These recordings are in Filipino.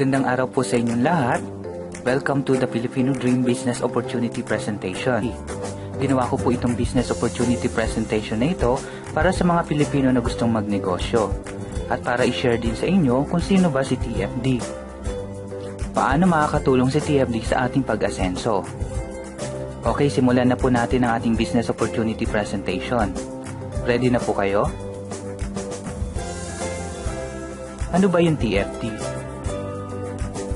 Magandang araw po sa inyong lahat. Welcome to the Filipino Dream Business Opportunity Presentation. Ginawa ko po itong business opportunity presentation na ito para sa mga Pilipino na gustong magnegosyo at para i-share din sa inyo kung sino ba si TFD. Paano makakatulong si TFD sa ating pag-asenso? Okay, simulan na po natin ang ating business opportunity presentation. Ready na po kayo? Ano ba yung TFD?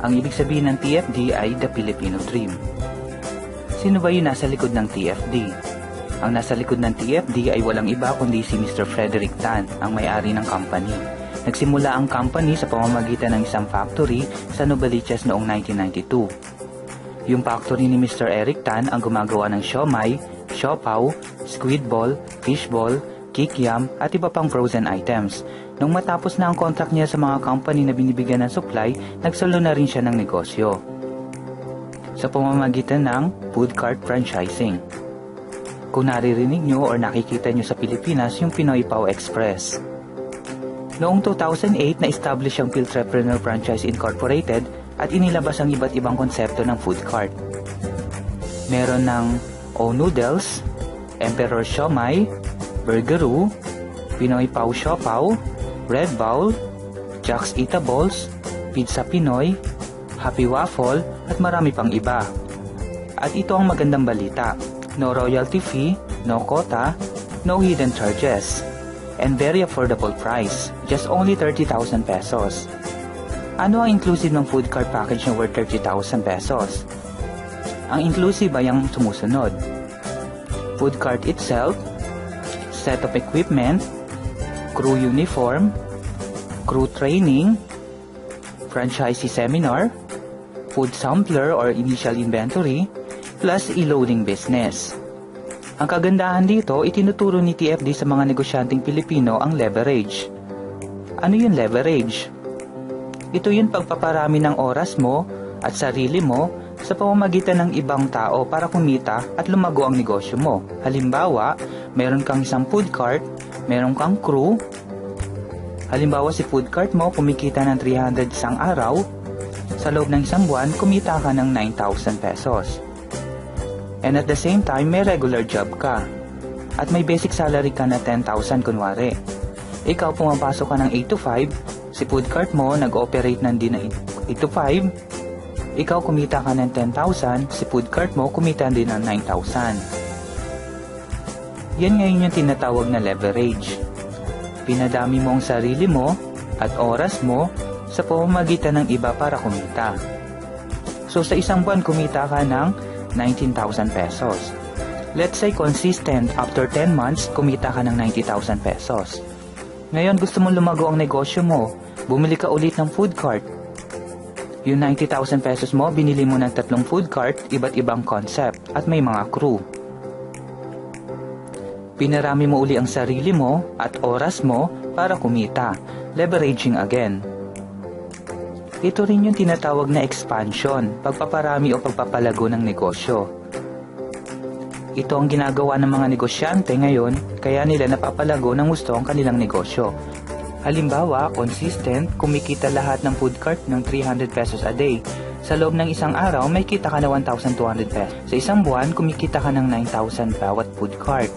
Ang ibig sabihin ng TFD ay The Filipino Dream. Sino ba yung nasa likod ng TFD? Ang nasa likod ng TFD ay walang iba kundi si Mr. Frederick Tan, ang may-ari ng company. Nagsimula ang company sa pamamagitan ng isang factory sa Novaliches noong 1992. Yung factory ni Mr. Eric Tan ang gumagawa ng siomai, siopaw, squid ball, fish ball, kikiam at iba pang frozen items. Nung matapos na ang contract niya sa mga company na binibigyan ng supply, nagsalo na rin siya ng negosyo sa pamamagitan ng food cart franchising. Kung naririnig nyo or nakikita nyo sa Pilipinas yung Pinoy Pau Express. Noong 2008, na-establish ang Piltrepreneur Franchise Incorporated at inilabas ang iba't ibang konsepto ng food cart. Meron ng O-Noodles, Emperor Siomai, Burgeroo, Pinoy Pau Siopaw, Red Bowl, Jack's Eatables, Pizza Pinoy, Happy Waffle, at marami pang iba. At ito ang magandang balita. No royalty fee, no quota, no hidden charges, and very affordable price, just only 30,000 pesos. Ano ang inclusive ng food cart package na worth 30,000 pesos? Ang inclusive ay ang sumusunod. Food cart itself, set of equipment, crew uniform, crew training, franchisee seminar, food sampler or initial inventory, plus e-loading business. Ang kagandahan dito, itinuturo ni TFD sa mga negosyanteng Pilipino ang leverage. Ano yung leverage? Ito yung pagpaparami ng oras mo at sarili mo sa pamamagitan ng ibang tao para kumita at lumago ang negosyo mo. Halimbawa, meron kang isang food cart, meron kang crew. Halimbawa, si food cart mo kumikita ng 300 isang araw. Sa loob ng isang buwan, kumita ka ng 9,000 pesos. And at the same time, may regular job ka. At may basic salary ka na 10,000 kunwari. Ikaw pumapasok ka ng 8 to 5, si food cart mo nag-operate ng din ng 8 to 5, ikaw kumita ka ng 10,000, si food cart mo kumita din ng 9,000. Yan ngayon yung tinatawag na leverage. Pinadami mo ang sarili mo at oras mo sa pamamagitan ng iba para kumita. So sa isang buwan kumita ka ng 19,000 pesos. Let's say consistent, after 10 months kumita ka ng 90,000 pesos. Ngayon gusto mong lumago ang negosyo mo, bumili ka ulit ng food cart. Yung 90,000 pesos mo, binili mo ng 3 food cart, iba't ibang concept at may mga crew. Pinarami mo uli ang sarili mo at oras mo para kumita, leveraging again. Ito rin yung tinatawag na expansion, pagpaparami o pagpapalago ng negosyo. Ito ang ginagawa ng mga negosyante ngayon, kaya nila napapalago ng gusto ang kanilang negosyo. Halimbawa, consistent, kumikita lahat ng food cart ng 300 pesos a day. Sa loob ng isang araw, may kita ka na 1,200 pesos. Sa isang buwan, kumikita ka ng 9,000 bawat food cart.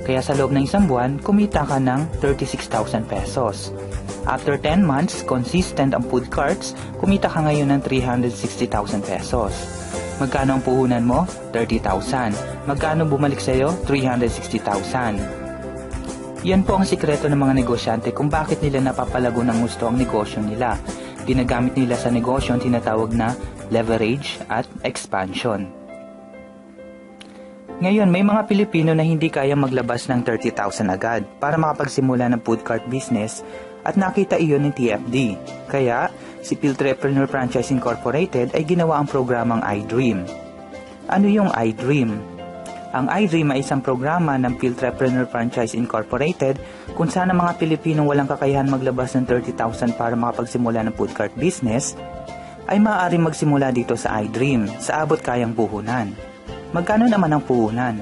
Kaya sa loob ng isang buwan, kumita ka ng 36,000 pesos. After 10 months, consistent ang food carts, kumita ka ngayon ng 360,000 pesos. Magkano ang puhunan mo? 30,000. Magkano bumalik sa'yo? 360,000. Yan po ang sikreto ng mga negosyante kung bakit nila napapalago ng gusto ang negosyo nila. Ginagamit nila sa negosyo ang tinatawag na leverage at expansion. Ngayon, may mga Pilipino na hindi kayang maglabas ng 30,000 agad para makapagsimula ng food cart business at nakita iyon ng TFD. Kaya, si Piltrepreneur Franchise Incorporated ay ginawa ang programang iDream. Ano yung iDream? Ang iDream ay isang programa ng Piltrepreneur Franchise Incorporated kung saan ang mga Pilipinong walang kakayahan maglabas ng 30,000 para makapagsimula ng food cart business ay maaaring magsimula dito sa iDream sa abot kayang puhunan. Magkano naman ang puhunan?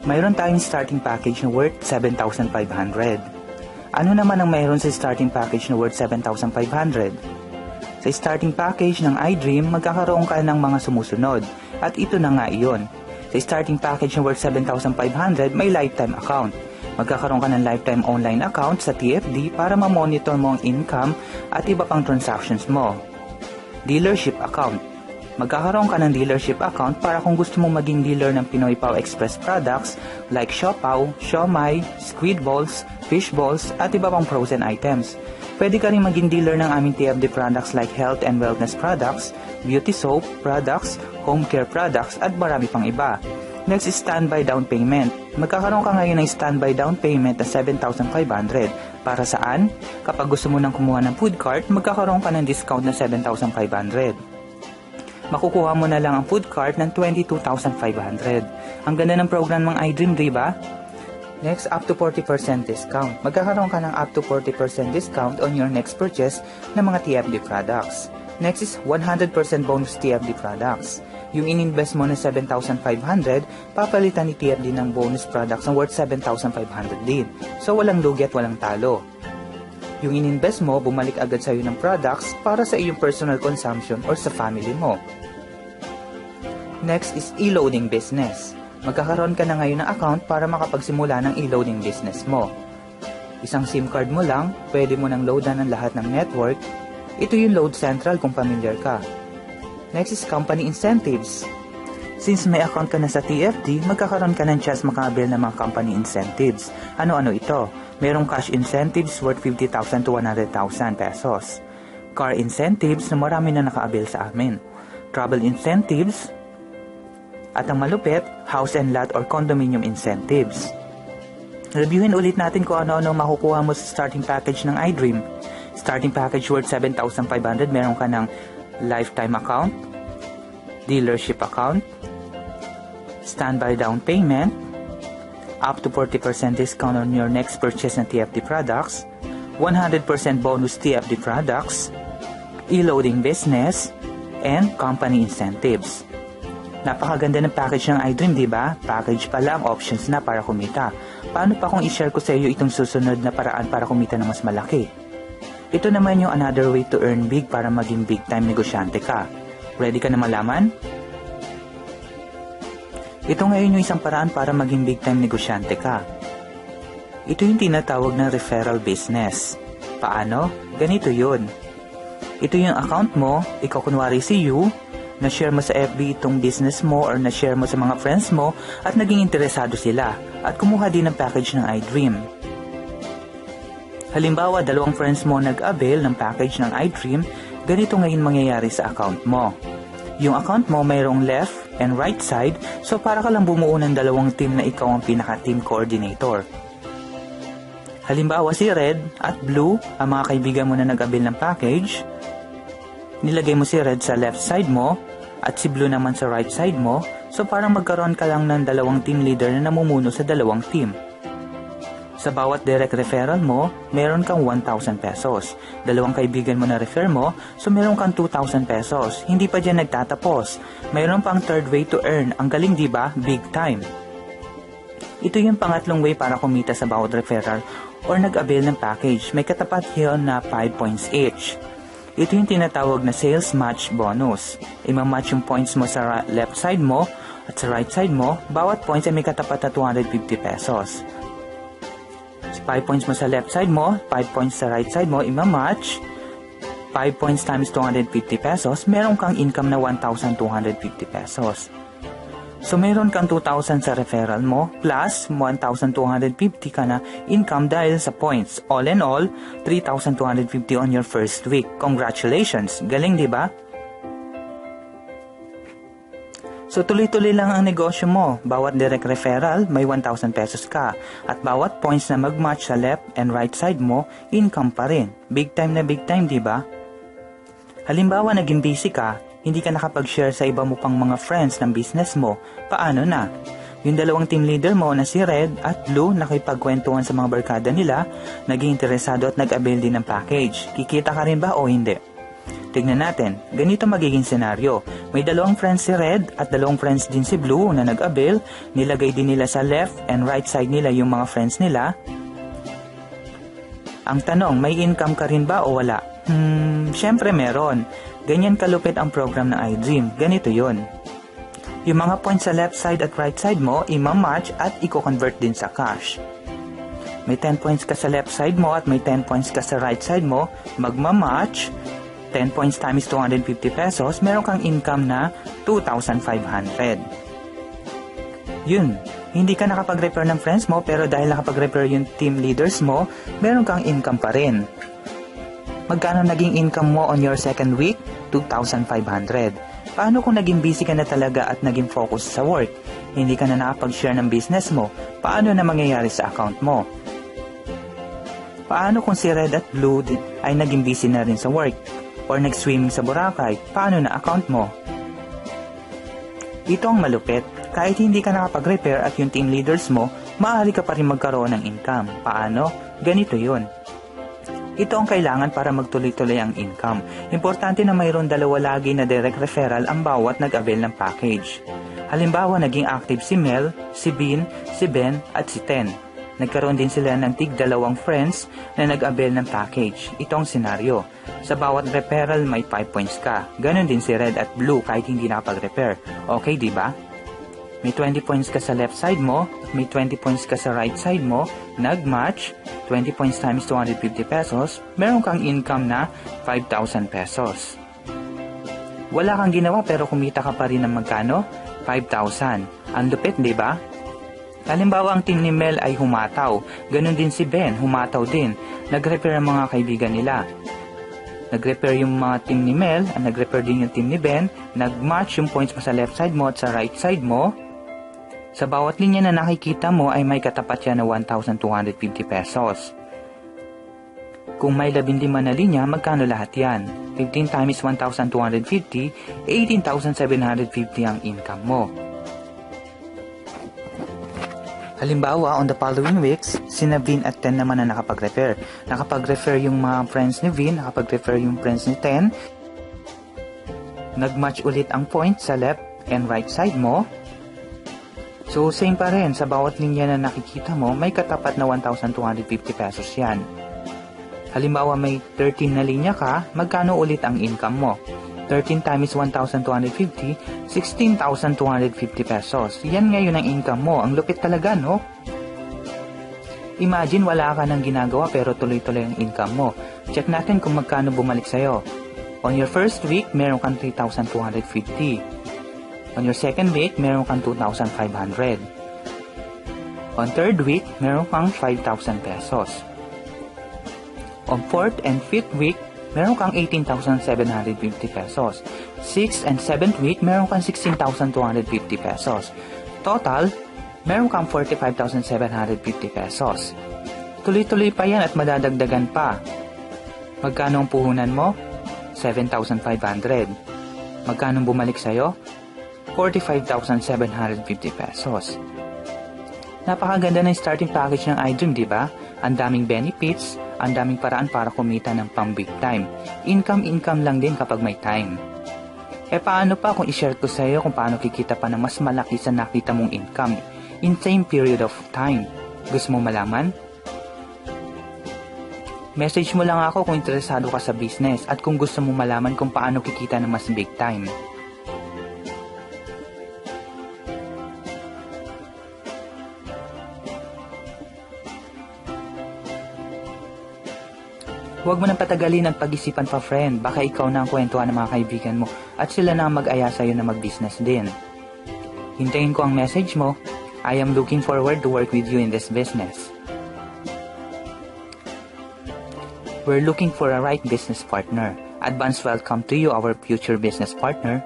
Mayroon tayong starting package na worth 7,500. Ano naman ang mayroon sa starting package na worth 7,500? Sa starting package ng iDream, magkakaroon ka ng mga sumusunod. At ito na nga iyon. Sa starting package ng worth 7,500, may lifetime account. Magkakaroon ka ng lifetime online account sa TFD para ma-monitor mo ang income at iba pang transactions mo. Dealership account. Magkakaroon ka ng dealership account para kung gusto mong maging dealer ng Pinoy Pau Express products like Siopaw, Siomai, squid balls, fish balls, at iba pang frozen items. Pwede ka rin maging dealer ng aming TFD products like health and wellness products, beauty soap products, home care products, at marami pang iba. Next is standby down payment. Magkakaroon ka ngayon ng standby down payment na 7,500. Para saan? Kapag gusto mo nang kumuha ng food cart, magkakaroon ka ng discount na 7,500. Makukuha mo na lang ang food cart ng 22,500. Ang ganda ng program ng iDream, di ba? Next, up to 40% discount. Magkakaroon ka ng up to 40% discount on your next purchase ng mga TFD products. Next is 100% bonus TFD products. Yung in-invest mo na 7,500, papalitan ni TFD ng bonus products na worth 7,500 din. So, walang lugi at walang talo. Yung in-invest mo, bumalik agad sa iyo ng products para sa iyong personal consumption or sa family mo. Next is e-loading business. Magkakaroon ka na ngayon ng account para makapagsimula ng e-loading business mo. Isang SIM card mo lang, pwede mo nang loadan ng lahat ng network. Ito yung Load Central kung familiar ka. Next is company incentives. Since may account ka na sa TFD, magkakaroon ka ng chance makabil ng mga company incentives. Ano-ano ito? Merong cash incentives worth 50,000 to 100,000 pesos. Car incentives na marami na nakaabil sa amin. Travel incentives. At ang malupit, house and lot or condominium incentives. Reviewin ulit natin kung ano-ano makukuha mo sa starting package ng iDream. Starting package worth 7,500, meron ka ng lifetime account, dealership account, standby down payment, up to 40% discount on your next purchase ng TFD products, 100% bonus TFD products, e-loading business, and company incentives. Napakaganda ng package ng iDream, di ba? Package pa lang, options na para kumita. Paano pa kung i-share ko sa iyo itong susunod na paraan para kumita ng mas malaki? Ito naman yung another way to earn big para maging big time negosyante ka. Ready ka na malaman? Ito ngayon yung isang paraan para maging big time negosyante ka. Ito yung tinatawag na referral business. Paano? Ganito yun. Ito yung account mo, ikaw kunwari si you, na-share mo sa FB itong business mo or na-share mo sa mga friends mo at naging interesado sila at kumuha din ng package ng iDream. Halimbawa, 2 friends mo nag-avail ng package ng iDream, ganito ngayon mangyayari sa account mo. Yung account mo mayroong left and right side, so para ka lang bumuo ng 2 team na ikaw ang pinaka-team coordinator. Halimbawa si Red at Blue, ang mga kaibigan mo na nag-avail ng package. Nilagay mo si Red sa left side mo at si Blue naman sa right side mo, so parang magkaroon ka lang ng 2 team leader na namumuno sa 2 team. Sa bawat direct referral mo, meron kang 1,000 pesos. 2 kaibigan mo na refer mo, so meron kang 2,000 pesos. Hindi pa dyan nagtatapos. Meron pang third way to earn. Ang galing, di ba? Big time. Ito yung pangatlong way para kumita sa bawat referral or nag-avail ng package. May katapat yun na 5 points each. Ito yung tinatawag na sales match bonus. Ima-match yung points mo sa left side mo at sa right side mo. Bawat points ay may katapat na 250 pesos. 5 points mo sa left side mo, 5 points sa right side mo, ima-match. 5 points times 250 pesos, meron kang income na 1,250 pesos. So, meron kang 2,000 sa referral mo, plus 1,250 ka na income dahil sa points. All in all, 3,250 on your first week. Congratulations! Galing, di ba? So, tuloy-tuloy lang ang negosyo mo. Bawat direct referral, may 1,000 pesos ka. At bawat points na mag-match sa left and right side mo, income pa rin. Big time na big time, di ba? Halimbawa, naging busy ka, hindi ka nakapag-share sa iba mo pang mga friends ng business mo. Paano na? Yung 2 team leader mo na si Red at Blue nakipagkwentuhan sa mga barkada nila, naging interesado at nag-avail din ng package. Kikita ka rin ba o hindi? Tignan natin, ganito magiging senaryo. May 2 friends si Red at 2 friends din si Blue na nag-avail, nilagay din nila sa left and right side nila yung mga friends nila. Ang tanong, may income ka rin ba o wala? Syempre meron. Ganyan kalupit ang program ng iDream. Ganito yon. Yung mga points sa left side at right side mo, ima-match at i-convert din sa cash. May 10 points ka sa left side mo at may 10 points ka sa right side mo, magma-match, 10 points times 250 pesos, meron kang income na 2,500. Yun, hindi ka nakapag-refer ng friends mo pero dahil nakapag-refer yung team leaders mo, meron kang income pa rin. Magkano naging income mo on your second week? 2,500. Paano kung naging busy ka na talaga at naging focus sa work? Hindi ka na nakapag-share ng business mo? Paano na mangyayari sa account mo? Paano kung si Red at Blue ay naging busy na rin sa work? Or nag-swimming sa Boracay? Paano na account mo? Ito ang malupit. Kahit hindi ka nakapag-repair at yung team leaders mo, maaari ka pa rin magkaroon ng income. Paano? Ganito yun. Ito ang kailangan para magtuloy-tuloy ang income. Importante na mayroon dalawa lagi na direct referral ang bawat nag-avail ng package. Halimbawa, naging active si Mel, si Bean, si Ben, at si Ten. Nagkaroon din sila ng tig-2 friends na nag-avail ng package. Ito ang senaryo. Sa bawat referral may 5 points ka. Ganon din si Red at Blue kahit hindi nakapag-repair. Okay, di ba? May 20 points ka sa left side mo, may 20 points ka sa right side mo, nag-match, 20 points times 250 pesos, meron kang income na 5,000 pesos. Wala kang ginawa pero kumita ka pa rin ng magkano? 5,000. Ang lupit, di ba? Halimbawa, ang team ni Mel ay humataw. Ganon din si Ben, humataw din. Nag-repair ang mga kaibigan nila. Nag-repair yung mga team ni Mel, nag-repair din yung team ni Ben, nag-match yung points mo sa left side mo at sa right side mo. Sa bawat linya na nakikita mo ay may katapat yan na 1,250 pesos. Kung may 15 na linya, magkano lahat yan? 15 times 1,250, 18,750 ang income mo. Halimbawa, on the following weeks, si Vin at Ten naman na nakapag-refer. Nakapag-refer yung mga friends ni Vin, nakapag-refer yung friends ni Ten. Nag-match ulit ang points sa left and right side mo. So, same pa rin. Sa bawat linya na nakikita mo, may katapat na 1,250 pesos yan. Halimbawa, may 13 na linya ka, magkano ulit ang income mo? 13 times 1,250, 16,250 pesos. Yan ngayon ang income mo. Ang lupit talaga, no? Imagine wala ka nang ginagawa pero tuloy-tuloy ang income mo. Check natin kung magkano bumalik sa'yo. On your first week, meron kang 3,250. On your second week, meron kang 2,500. On third week, meron kang 5,000 pesos. On fourth and fifth week, meron kang 18,750 pesos. 6th and 7th week, meron kang 16,250 pesos. Total, meron kang 45,750 pesos. Tuloy-tuloy pa yan at madadagdagan pa. Magkano ang puhunan mo? 7,500. Magkano bumalik sa'yo? 45,750 pesos. Napakaganda ng starting package ng iDream, di ba? Ang daming benefits, ang daming paraan para kumita ng pang big time. Income lang din kapag may time. Paano pa kung i-share ko sa iyo kung paano kikita pa ng mas malaki sa nakita mong income in same period of time? Gusto mo malaman? Message mo lang ako kung interesado ka sa business at kung gusto mo malaman kung paano kikita ng mas big time. Huwag mo nang patagalin ang pag-isipan pa, friend. Baka ikaw na ang kwentuhan ng mga kaibigan mo at sila na ang mag-aya sa'yo na mag-business din. Hintayin ko ang message mo. I am looking forward to work with you in this business. We're looking for a right business partner. Advance welcome to you, our future business partner.